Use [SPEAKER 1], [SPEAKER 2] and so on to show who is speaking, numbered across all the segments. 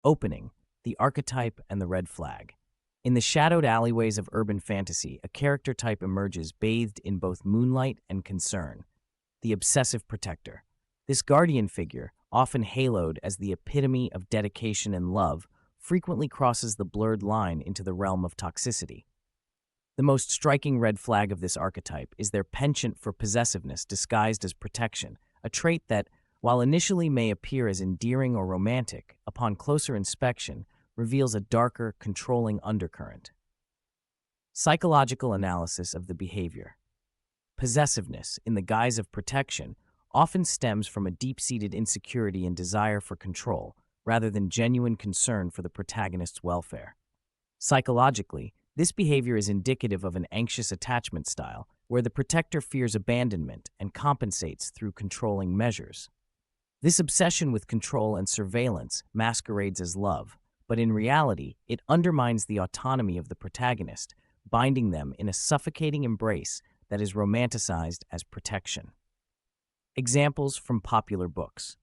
[SPEAKER 1] Opening, the archetype and the red flag. In the shadowed alleyways of urban fantasy, a character type emerges bathed in both moonlight and concern, the obsessive protector. This guardian figure, often haloed as the epitome of dedication and love, frequently crosses the blurred line into the realm of toxicity. The most striking red flag of this archetype is their penchant for possessiveness disguised as protection, a trait that, while initially may appear as endearing or romantic, upon closer inspection, reveals a darker, controlling undercurrent. Psychological analysis of the behavior. Possessiveness, in the guise of protection, often stems from a deep-seated insecurity and desire for control, rather than genuine concern for the protagonist's welfare. Psychologically, this behavior is indicative of an anxious attachment style, where the protector fears abandonment and compensates through controlling measures. This obsession with control and surveillance masquerades as love, but in reality, it undermines the autonomy of the protagonist, binding them in a suffocating embrace that is romanticized as protection. Examples from popular books.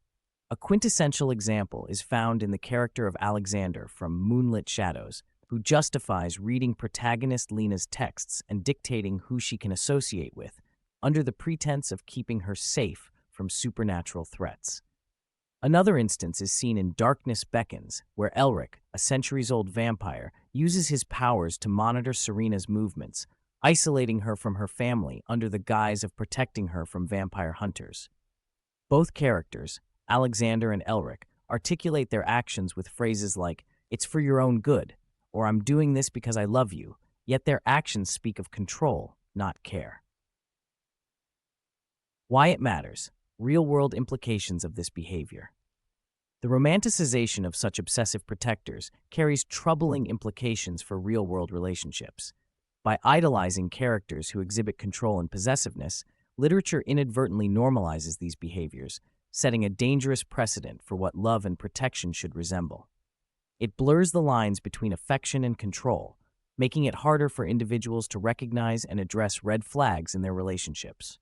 [SPEAKER 1] A quintessential example is found in the character of Alexander from Moonlit Shadows, who justifies reading protagonist Lena's texts and dictating who she can associate with, under the pretense of keeping her safe from supernatural threats. Another instance is seen in Darkness Beckons, where Elric, a centuries-old vampire, uses his powers to monitor Serena's movements, isolating her from her family under the guise of protecting her from vampire hunters. Both characters, Alexander and Elric, articulate their actions with phrases like, "It's for your own good," or "I'm doing this because I love you," yet their actions speak of control, not care. Why it matters. Real-world implications of this behavior. The romanticization of such obsessive protectors carries troubling implications for real-world relationships. By idolizing characters who exhibit control and possessiveness, literature inadvertently normalizes these behaviors, setting a dangerous precedent for what love and protection should resemble. It blurs the lines between affection and control, making it harder for individuals to recognize and address red flags in their relationships.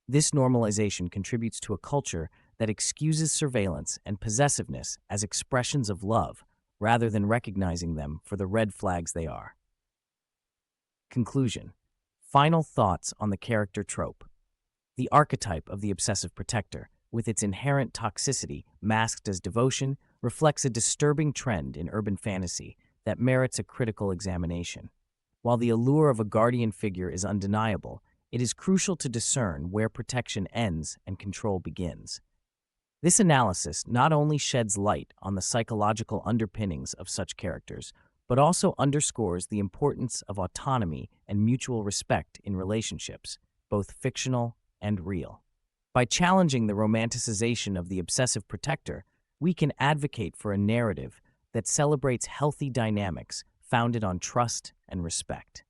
[SPEAKER 1] This normalization contributes to a culture that excuses surveillance and possessiveness as expressions of love, rather than recognizing them for the red flags they are. Conclusion. Final thoughts on the character trope. The archetype of the obsessive protector, with its inherent toxicity masked as devotion, reflects a disturbing trend in urban fantasy that merits a critical examination. While the allure of a guardian figure is undeniable, it is crucial to discern where protection ends and control begins. This analysis not only sheds light on the psychological underpinnings of such characters, but also underscores the importance of autonomy and mutual respect in relationships, both fictional and real. By challenging the romanticization of the obsessive protector, we can advocate for a narrative that celebrates healthy dynamics founded on trust and respect.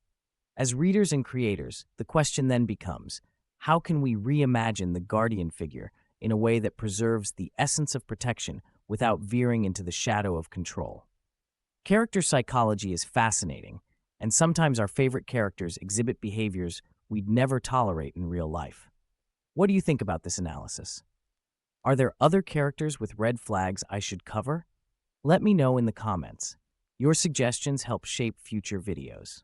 [SPEAKER 1] As readers and creators, the question then becomes, how can we reimagine the guardian figure in a way that preserves the essence of protection without veering into the shadow of control? Character psychology is fascinating, and sometimes our favorite characters exhibit behaviors we'd never tolerate in real life. What do you think about this analysis? Are there other characters with red flags I should cover? Let me know in the comments. Your suggestions help shape future videos.